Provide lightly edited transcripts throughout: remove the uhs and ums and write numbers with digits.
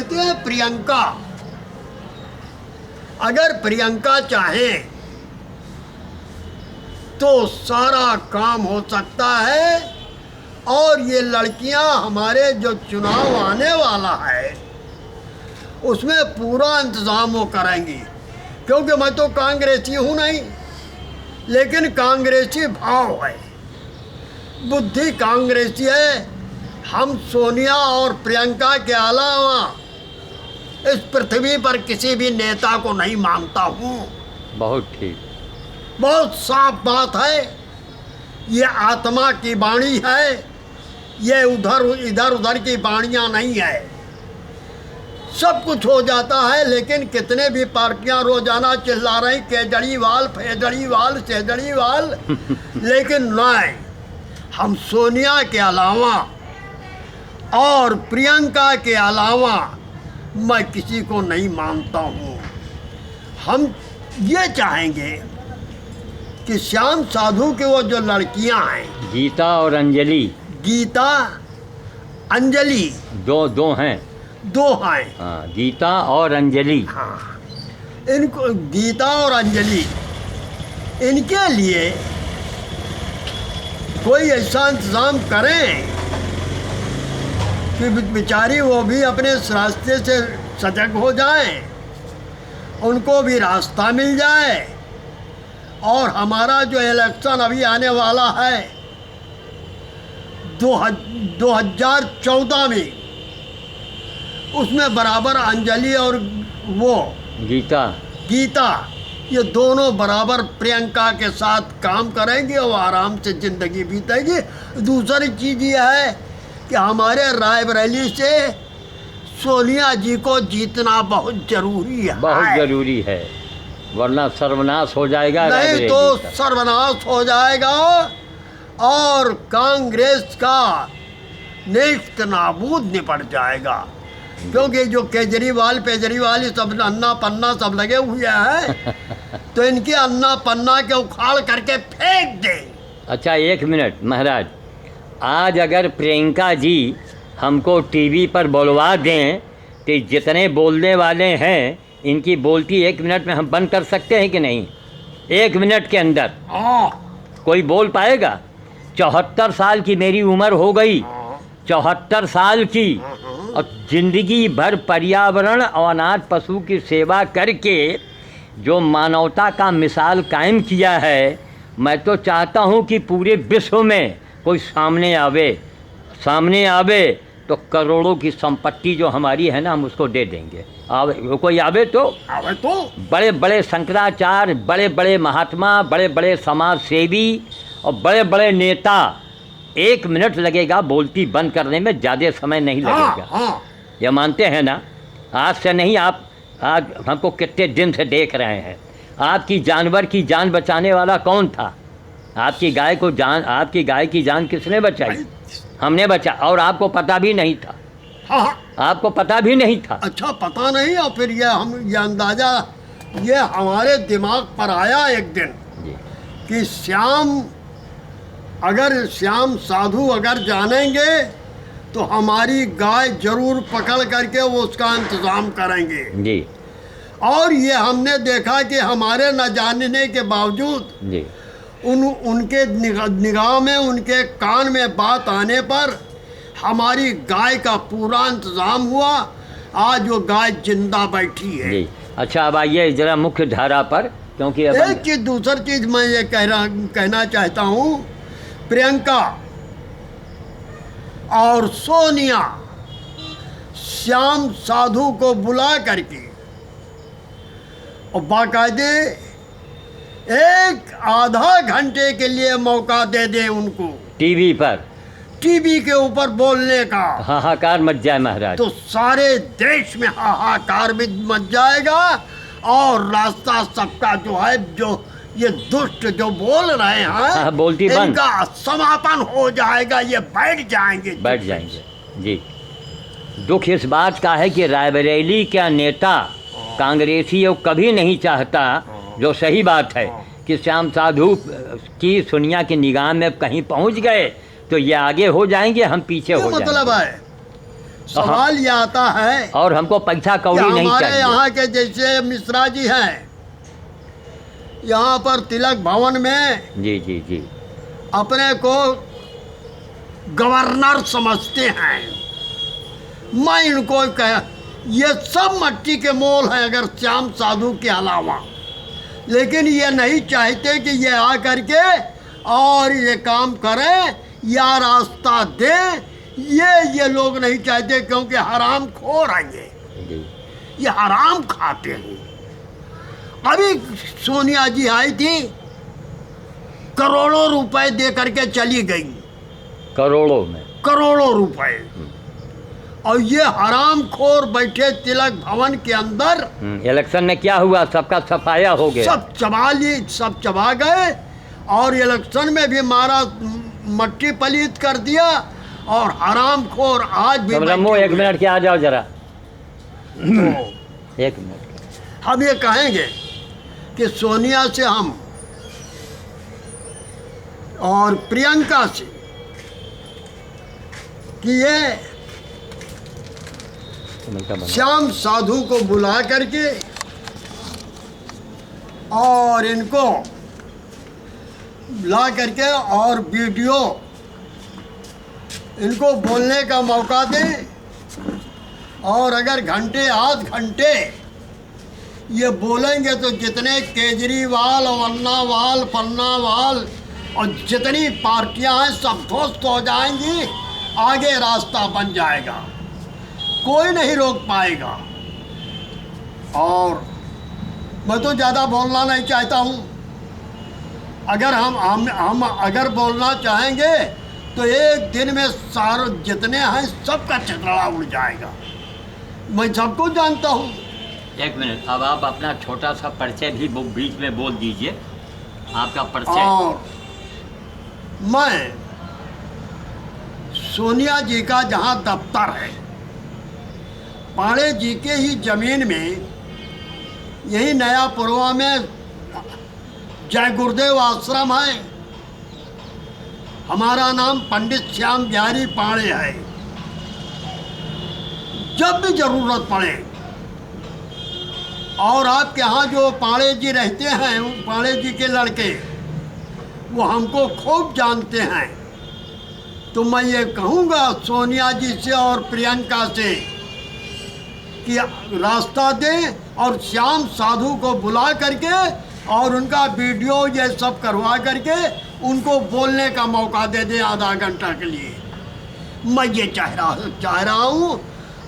कहते हैं प्रियंका। अगर प्रियंका चाहे तो सारा काम हो सकता है, और ये लड़कियां हमारे जो चुनाव आने वाला है उसमें पूरा इंतज़ाम वो करेंगी। क्योंकि मैं तो कांग्रेसी हूँ नहीं, लेकिन कांग्रेसी भाव है, बुद्धि कांग्रेसी है। हम सोनिया और प्रियंका के अलावा इस पृथ्वी पर किसी भी नेता को नहीं मानता हूँ। बहुत ठीक, बहुत साफ बात है। ये आत्मा की वाणी है, ये इधर उधर की वाणियाँ नहीं है। सब कुछ हो जाता है, लेकिन कितने भी पार्टियां रोजाना चिल्ला रही केजरीवाल फेजरीवाल सेजरीवाल लेकिन नहीं, हम सोनिया के अलावा और प्रियंका के अलावा मैं किसी को नहीं मानता हूँ। हम ये चाहेंगे कि श्याम साधु के वो जो लड़कियां हैं, गीता और अंजलि, गीता अंजलि, दो हैं, दो हैं। हाँ, गीता और अंजलि। हाँ, इनको गीता और अंजलि, इनके लिए कोई ऐसा इंतज़ाम करें कि बेचारी वो भी अपने रास्ते से सजग हो जाएं, उनको भी रास्ता मिल जाए। और हमारा जो इलेक्शन अभी आने वाला है 2014 में, उसमें बराबर अंजलि और वो गीता ये दोनों बराबर प्रियंका के साथ काम करेंगे और आराम से ज़िंदगी बीतेगी। दूसरी चीज़ ये है कि हमारे रायबरेली से सोनिया जी को जीतना बहुत ज़रूरी है, बहुत ज़रूरी है, वरना सर्वनाश हो जाएगा। नहीं तो सर्वनाश हो जाएगा और कांग्रेस का नेस्त नाबूद निपट जाएगा। क्योंकि जो केजरीवाल पेजरीवाल सब अन्ना पन्ना सब लगे हुए हैं तो इनके अन्ना पन्ना के उखाड़ करके फेंक दे। अच्छा, 1 मिनट महाराज, आज अगर प्रियंका जी हमको टीवी पर बुलवा दें तो जितने बोलने वाले हैं इनकी बोलती 1 मिनट में हम बंद कर सकते हैं कि नहीं? 1 मिनट के अंदर कोई बोल पाएगा? 74 साल की मेरी उम्र हो गई, 74 साल की, और जिंदगी भर पर्यावरण और अनाथ पशु की सेवा करके जो मानवता का मिसाल कायम किया है, मैं तो चाहता हूं कि पूरे विश्व में कोई सामने आवे तो करोड़ों की संपत्ति जो हमारी है ना, हम उसको दे देंगे। कोई आवे तो बड़े बड़े शंकराचार्य, बड़े बड़े महात्मा, बड़े बड़े समाज सेवी और बड़े बड़े नेता, 1 मिनट लगेगा बोलती बंद करने में, ज़्यादा समय नहीं लगेगा। ये मानते हैं ना? आज से नहीं, आप आज हमको कितने दिन से देख रहे हैं। आपकी जानवर की जान बचाने वाला कौन था? आपकी गाय की जान किसने बचाई? हमने बचा, और आपको पता भी नहीं था। आपको पता भी नहीं था। अच्छा, पता नहीं, और फिर ये अंदाज़ा ये हमारे दिमाग पर आया एक दिन कि श्याम साधु अगर जानेंगे तो हमारी गाय जरूर पकड़ करके वो उसका इंतज़ाम करेंगे जी। और ये हमने देखा कि हमारे न जानने के बावजूद जी, उनके निगाह में, उनके कान में बात आने पर हमारी गाय का पूरा इंतज़ाम हुआ। आज वो गाय जिंदा बैठी है जी। अच्छा, अब आइए जरा मुख्य धारा पर, क्योंकि एक चीज़, दूसरी चीज़ मैं ये कहना चाहता हूँ, प्रियंका और सोनिया श्याम साधु को बुला करके और बाकायदे 1 आधा घंटे के लिए मौका दे दें उनको टीवी के ऊपर बोलने का। हाहाकार मच जाए महाराज, तो सारे देश में हाहाकार भी मच जाएगा और रास्ता सबका जो है, जो ये दुष्ट जो बोल रहे हैं, बोलती बंद, इनका समापन हो जाएगा। ये बैठ जाएंगे जी। दुख इस बात का है कि रायबरेली का नेता कांग्रेसी वो कभी नहीं चाहता, जो सही बात है, कि श्याम साधु की सोनिया की निगाह में कहीं पहुंच गए तो ये आगे हो जाएंगे, हम पीछे हो जाएंगे। मतलब है सवाल ये आता है और हमको पैसा कि कौड़ी नहीं हमारे चाहिए। यहाँ के जैसे मिश्रा जी हैं, यहाँ पर तिलक भवन में जी जी जी। अपने को गवर्नर समझते हैं। मैं इनको कह, ये सब मट्टी के मोल हैं अगर श्याम साधु के अलावा, लेकिन ये नहीं चाहते कि ये आ करके और ये काम करें या रास्ता दें। ये लोग नहीं चाहते, क्योंकि हराम खोर हैं ये हराम खाते हैं। अभी सोनिया जी आई थी, करोड़ों रुपए दे करके चली गई, करोड़ों में, करोड़ों रुपए। और ये हराम खोर बैठे तिलक भवन के अंदर। इलेक्शन में क्या हुआ, सबका सफाया हो गया, सब सब चबा गए, और इलेक्शन में भी मारा, मट्टी पलीत कर दिया। और हराम खोर आज भी रमो, एक मिनट के आ जाओ जरा। तो एक मिनट। हम ये कहेंगे कि सोनिया से हम और प्रियंका से कि ये श्याम साधु को बुला करके और इनको ला करके और वीडियो इनको बोलने का मौका दें। और अगर घंटे आध घंटे ये बोलेंगे तो जितने केजरीवाल और अन्नावाल पन्नावाल और जितनी पार्टियां हैं सब ध्वस्त हो जाएंगी, आगे रास्ता बन जाएगा, कोई नहीं रोक पाएगा। और मैं तो ज़्यादा बोलना नहीं चाहता हूँ। अगर हम अगर बोलना चाहेंगे तो एक दिन में सारे जितने हैं सबका चतरा उड़ जाएगा। मैं सबको जानता हूँ। एक मिनट, अब आप अपना छोटा सा परिचय भी बीच में बोल दीजिए, आपका परिचय। और मैं सोनिया जी का जहाँ दफ्तर है, पाड़े जी के ही जमीन में, यही नया पुरवा में जय गुरुदेव आश्रम है। हमारा नाम पंडित श्याम बिहारी पाड़े है। जब भी जरूरत पड़े, और आपके यहाँ जो पाड़े जी रहते हैं, पाड़े जी के लड़के, वो हमको खूब जानते हैं। तो मैं ये कहूँगा सोनिया जी से और प्रियंका से कि रास्ता दें और श्याम साधु को बुला करके और उनका वीडियो ये सब करवा करके उनको बोलने का मौका दे दें आधा घंटा के लिए। मैं ये चाह रहा हूँ।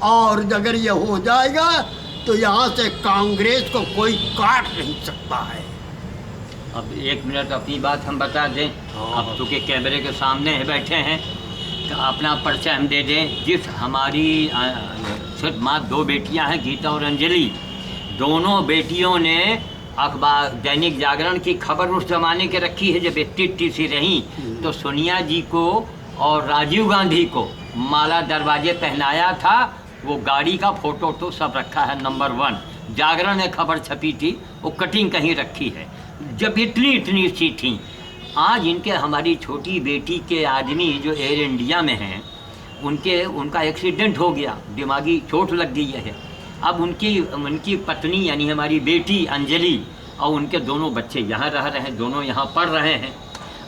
और अगर ये हो जाएगा तो यहाँ से कांग्रेस को कोई काट नहीं सकता है। अब एक मिनट अपनी बात हम बता दें। अब चूँकि कैमरे के सामने बैठे हैं तो अपना परिचय हम दे दें। जिस हमारी सिर्फ माँ दो बेटियां हैं, गीता और अंजलि, दोनों बेटियों ने अखबार दैनिक जागरण की खबर उस जमाने के रखी है जब इतनी सी रहीं, तो सोनिया जी को और राजीव गांधी को माला दरवाजे पहनाया था। वो गाड़ी का फोटो तो सब रखा है, नंबर 1 जागरण में खबर छपी थी, वो कटिंग कहीं रखी है जब इतनी सी थी। आज इनके हमारी छोटी बेटी के आदमी जो एयर इंडिया में हैं, उनका एक्सीडेंट हो गया, दिमागी चोट लग गई है। अब उनकी पत्नी यानी हमारी बेटी अंजलि और उनके दोनों बच्चे यहाँ रह रहे हैं, दोनों यहाँ पढ़ रहे हैं।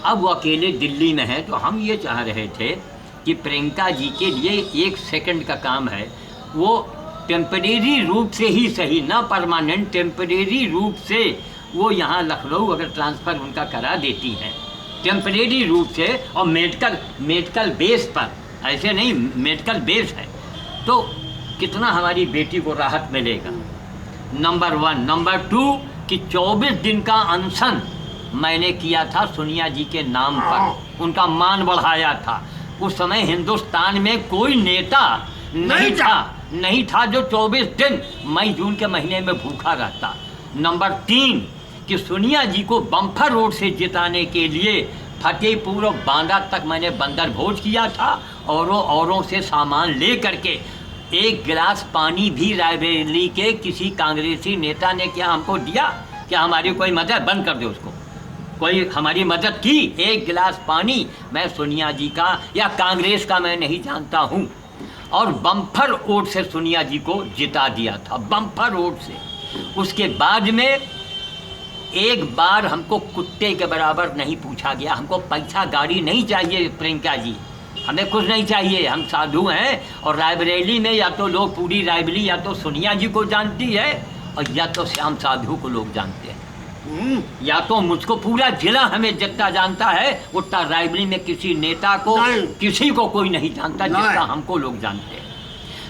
अब वो अकेले दिल्ली में हैं। तो हम ये चाह रहे थे कि प्रियंका जी के लिए 1 सेकंड का काम है, वो टेम्परेरी रूप से ही सही, ना परमानेंट, टेम्परेरी रूप से वो यहाँ लखनऊ अगर ट्रांसफ़र उनका करा देती हैं टेम्परेरी रूप से, और मेडिकल बेस पर, ऐसे नहीं, मेडिकल बेस है, तो कितना हमारी बेटी को राहत मिलेगा। नंबर 1। नंबर 2 कि 24 दिन का अनशन मैंने किया था सोनिया जी के नाम पर, उनका मान बढ़ाया था। उस समय हिंदुस्तान में कोई नेता नहीं था जो 24 दिन मई जून के महीने में भूखा रहता। नंबर 3 कि सोनिया जी को बम्पर वोट से जिताने के लिए फतेहपुर और बांदा तक मैंने बंदर भोज किया था, औरों से सामान ले करके 1 गिलास पानी भी रायबरेली के किसी कांग्रेसी नेता ने क्या हमको दिया? क्या हमारी कोई मदद? बंद कर दे उसको। कोई हमारी मदद की? 1 गिलास पानी मैं सोनिया जी का या कांग्रेस का मैं नहीं जानता हूँ। और बम्पर वोट से सोनिया जी को जिता दिया था, बम्पर वोट से। उसके बाद में एक बार हमको कुत्ते के बराबर नहीं पूछा गया, हमको पैसा गाड़ी नहीं चाहिए प्रियंका जी, हमें कुछ नहीं चाहिए, हम साधु हैं। और रायबरेली में या तो लोग पूरी रायबरेली या तो सोनिया जी को जानती है और या तो श्याम साधु को लोग जानते हैं, या तो मुझको पूरा जिला हमें जितना जानता है उतना रायबरेली में किसी नेता को किसी को कोई नहीं जानता जितना हमको लोग जानते हैं।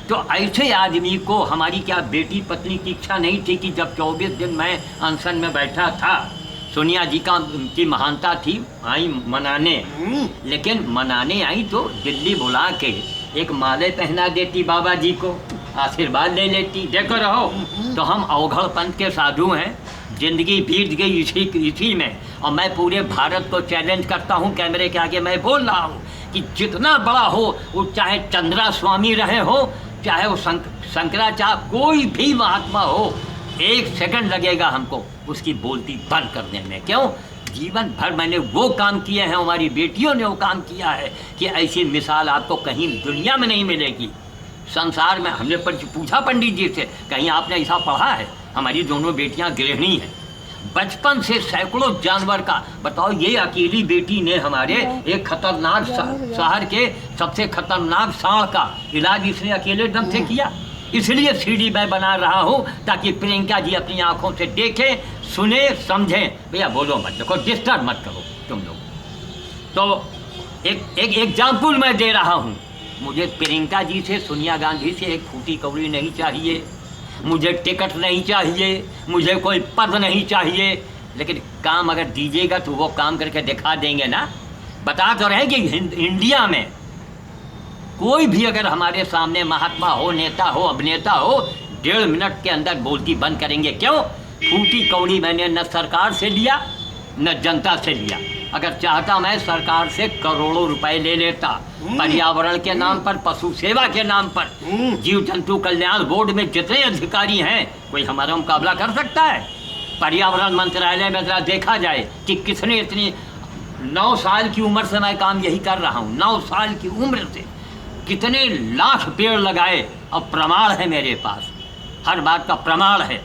तो ऐसे आदमी को हमारी क्या बेटी पत्नी की इच्छा नहीं थी कि जब 24 दिन मैं अनशन में बैठा था, सोनिया जी की महानता थी, आई मनाने, लेकिन मनाने आई तो दिल्ली बुला के एक माले पहना देती, बाबा जी को आशीर्वाद ले लेती, देखो रहो। तो हम अवघड़ पंथ के साधु हैं, जिंदगी बीत गई इसी में। और मैं पूरे भारत को चैलेंज करता हूँ, कैमरे के आगे मैं बोल रहा हूँ कि जितना बड़ा हो, वो चाहे चंद्रा स्वामी रहे हो, चाहे वो शंकराचार्य, कोई भी महात्मा हो, 1 सेकंड लगेगा हमको उसकी बोलती बंद करने में। क्यों? जीवन भर मैंने वो काम किए हैं, हमारी बेटियों ने वो काम किया है कि ऐसी मिसाल आपको कहीं दुनिया में नहीं मिलेगी, संसार में। हमने पूछा पंडित जी से, कहीं आपने ऐसा पढ़ा है? हमारी दोनों बेटियां गृहिणी हैं, बचपन से सैकड़ों जानवर का, बताओ, ये अकेली बेटी ने हमारे एक खतरनाक शहर के सबसे खतरनाक सांड का इलाज इसने अकेले दम से किया। इसलिए सीढ़ी मैं बना रहा हूँ ताकि प्रियंका जी अपनी आंखों से देखें, सुने, समझें। भैया बोलो मत, देखो डिस्टर्ब मत करो तुम लोग। तो एक एग्जाम्पल मैं दे रहा हूँ, मुझे प्रियंका जी से, सोनिया गांधी से एक फूटी कौड़ी नहीं चाहिए, मुझे टिकट नहीं चाहिए, मुझे कोई पद नहीं चाहिए, लेकिन काम अगर दीजिएगा तो वो काम करके दिखा देंगे ना। बता तो रहे कि इंडिया में कोई भी अगर हमारे सामने महात्मा हो, नेता हो, अभिनेता हो, 1.5 मिनट के अंदर बोलती बंद करेंगे। क्यों? फूटी कौड़ी मैंने न सरकार से लिया न जनता से लिया। अगर चाहता मैं सरकार से करोड़ों रुपए ले लेता, पर्यावरण के नाम पर, पशु सेवा के नाम पर, जीव जंतु कल्याण बोर्ड में जितने अधिकारी हैं, कोई हमारा मुकाबला कर सकता है? पर्यावरण मंत्रालय में जरा देखा जाए कि किसने इतनी 9 साल की उम्र से मैं काम यही कर रहा हूँ, 9 साल की उम्र से कितने लाख पेड़ लगाए, और प्रमाण है मेरे पास, हर बात का प्रमाण है।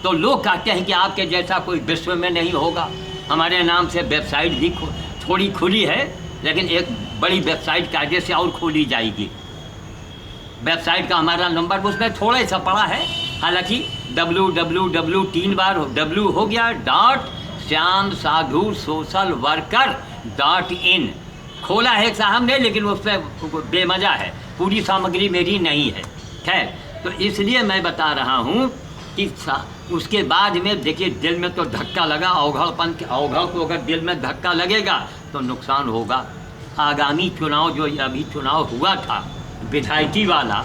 तो लोग कहते हैं कि आपके जैसा कोई विश्व में नहीं होगा। हमारे नाम से वेबसाइट भी थोड़ी खुली है, लेकिन एक बड़ी वेबसाइट कायदे से और खोली जाएगी। वेबसाइट का हमारा नंबर उसमें थोड़ा सा पड़ा है, हालांकि www 3 बार W हो गया .shyamsadhuSocialWorker.in खोला है साहब ने, लेकिन उस पर बेमजा है, पूरी सामग्री मेरी नहीं है। खैर, तो इसलिए मैं बता रहा हूँ कि उसके बाद में देखिए, दिल में तो धक्का लगा, अवघड़पन के अवघड़ को अगर दिल में धक्का लगेगा तो नुकसान होगा। आगामी चुनाव जो अभी चुनाव हुआ था विधायकी वाला,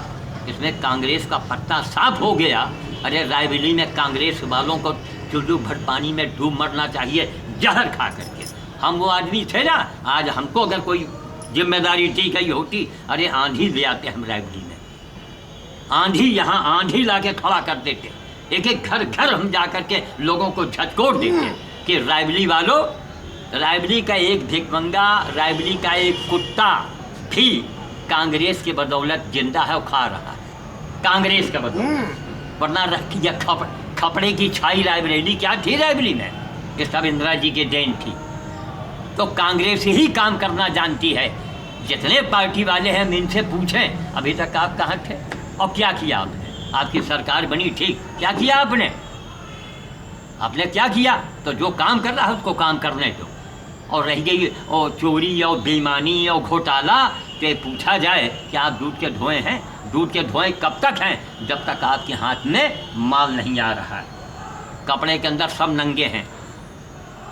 इसमें कांग्रेस का पत्ता साफ हो गया। अरे रायबरेली में कांग्रेस वालों को चुल्लू भर पानी में डूब मरना चाहिए, जहर खा करके। हम वो आदमी थे ना, आज हमको अगर कोई जिम्मेदारी दी गई होती, अरे आंधी ले आते हम रायबरेली में, आंधी, यहाँ आंधी ला के खड़ा कर देते, एक एक घर घर हम जा कर के लोगों को झटकोट देते कि रायबरेली वालों, रायबरेली का एक भिखमंगा, रायबरेली का एक कुत्ता भी कांग्रेस के बदौलत जिंदा है और खा रहा है, कांग्रेस के बदौलत। वरना खपड़े की छाई रायबरेली क्या थी रायबरेली में, ये सब इंदिरा जी के देन थी। तो कांग्रेस ही काम करना जानती है। जितने पार्टी वाले हैं इनसे पूछें, अभी तक आप कहाँ थे और क्या किया आपने? आपकी सरकार बनी, ठीक, क्या किया आपने? आपने क्या किया? तो जो काम कर रहा है उसको काम करने दो। और रह गई और चोरी और बेईमानी और घोटाला, तो पूछा जाए कि आप दूध के धोए हैं? दूध के धोए कब तक हैं? जब तक आपके हाथ में माल नहीं आ रहा है। कपड़े के अंदर सब नंगे हैं।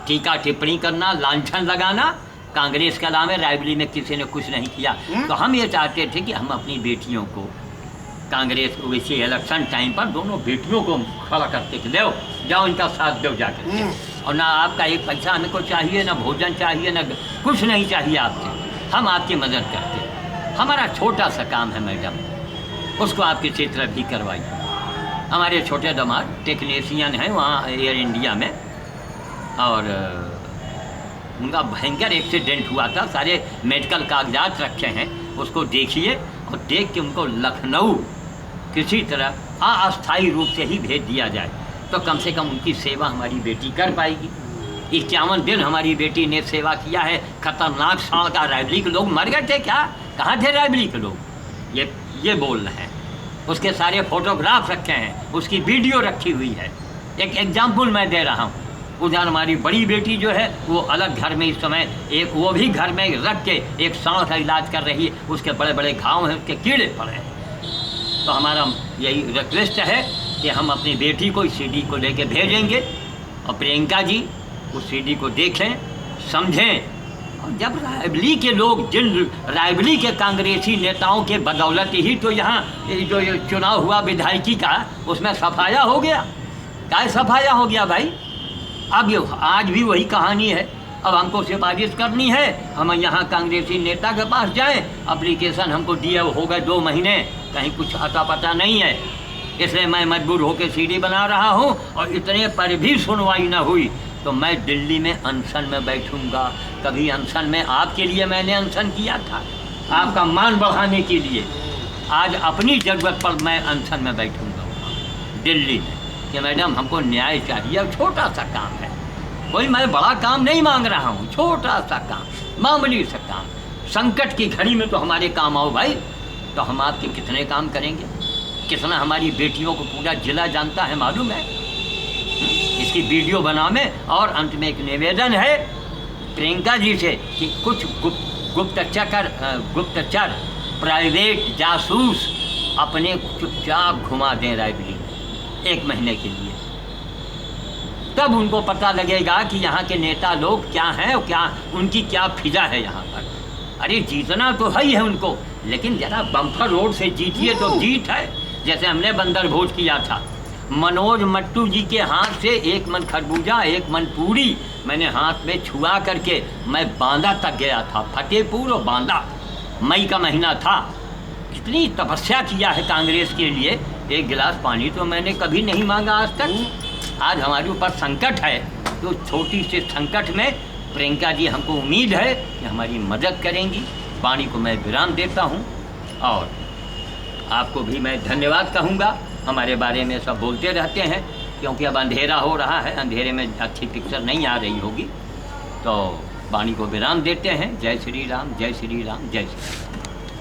टीका टिप्पणी करना, लांछन लगाना, कांग्रेस के अलावा रायबरेली में किसी ने कुछ नहीं किया। तो हम ये चाहते थे कि हम अपनी बेटियों को, कांग्रेस को इसी इलेक्शन टाइम पर दोनों बेटियों को खड़ा करते थे, दो जाओ इनका साथ दो जाकर, और ना आपका एक पैसा हमको चाहिए, ना भोजन चाहिए, ना कुछ नहीं चाहिए आपसे, हम आपकी मदद करते। हमारा छोटा सा काम है मैडम, उसको आप किसी तरह भी करवाइए। हमारे छोटे दामाद टेक्नीशियन हैं वहाँ एयर इंडिया में, और उनका भयंकर एक्सीडेंट हुआ था, सारे मेडिकल कागजात रखे हैं, उसको देखिए और देख के उनको लखनऊ किसी तरह अस्थायी रूप से ही भेज दिया जाए, तो कम से कम उनकी सेवा हमारी बेटी कर पाएगी। 51 दिन हमारी बेटी ने सेवा किया है। खतरनाक सांड का रायबली के लोग मर गए थे क्या? कहाँ थे रायबली के लोग? ये बोल रहे हैं। उसके सारे फोटोग्राफ रखे हैं, उसकी वीडियो रखी हुई है। एक एग्जाम्पल मैं दे रहा हूँ। उधर हमारी बड़ी बेटी जो है वो अलग घर में इस समय एक वो भी घर में रख के एक सांड का इलाज कर रही है। उसके बड़े बड़े घाव हैं, उसके कीड़े पड़े हैं। तो हमारा यही रिक्वेस्ट है कि हम अपनी बेटी को इस CD को लेके भेजेंगे और प्रियंका जी उस CD को देखें, समझें। और जब रायबली के लोग, जिन रायबली के कांग्रेसी नेताओं के बदौलत ही तो यहाँ जो ये चुनाव हुआ विधायकी का, उसमें सफाया हो गया। क्या सफाया हो गया भाई? अब ये आज भी वही कहानी है। अब हमको सिफारिश करनी है, हम यहाँ कांग्रेसी नेता के पास जाएं, एप्लीकेशन हमको दिए हो गए 2 महीने, कहीं कुछ अता पता नहीं है। इसलिए मैं मजबूर होकर CD बना रहा हूँ। और इतने पर भी सुनवाई न हुई तो मैं दिल्ली में अनशन में बैठूंगा। कभी अनशन में आपके लिए मैंने अनशन किया था, आपका मान बढ़ाने के लिए। आज अपनी ज़रूरत पर मैं अनशन में बैठूंगा दिल्ली में कि मैडम हमको न्याय चाहिए। छोटा सा काम है, कोई मैं बड़ा काम नहीं मांग रहा हूँ, छोटा सा काम, मामूली सा काम। संकट की घड़ी में तो हमारे काम आओ भाई। तो हम आपके कितने काम करेंगे? कितना हमारी बेटियों को पूरा जिला जानता है, मालूम है। इसकी वीडियो बनावे। और अंत में एक निवेदन है प्रियंका जी से कि कुछ गुप्तचर प्राइवेट जासूस अपने चुपचाप घुमा दें रायबली 1 महीने के लिए। तब उनको पता लगेगा कि यहाँ के नेता लोग क्या हैं और क्या उनकी क्या फिजा है यहाँ पर। अरे जीतना तो है ही है उनको, लेकिन जरा बम्पर रोड से जीतिए तो जीत है। जैसे हमने बंदर भोज किया था, मनोज मट्टू जी के हाथ से 1 मन खरबूजा 1 मन पूरी मैंने हाथ में छुआ करके मैं बांदा तक गया था। फतेहपुर और बांदा, मई का महीना था। कितनी तपस्या किया है कांग्रेस के लिए। 1 गिलास पानी तो मैंने कभी नहीं मांगा आज तक। आज हमारे ऊपर संकट है, तो छोटी से संकट में प्रियंका जी हमको उम्मीद है कि हमारी मदद करेंगी। वाणी को मैं विराम देता हूँ और आपको भी मैं धन्यवाद कहूँगा। हमारे बारे में सब बोलते रहते हैं, क्योंकि अब अंधेरा हो रहा है, अंधेरे में अच्छी पिक्चर नहीं आ रही होगी। तो वाणी को विराम देते हैं। जय श्री राम, जय श्री राम, जय श्री राम।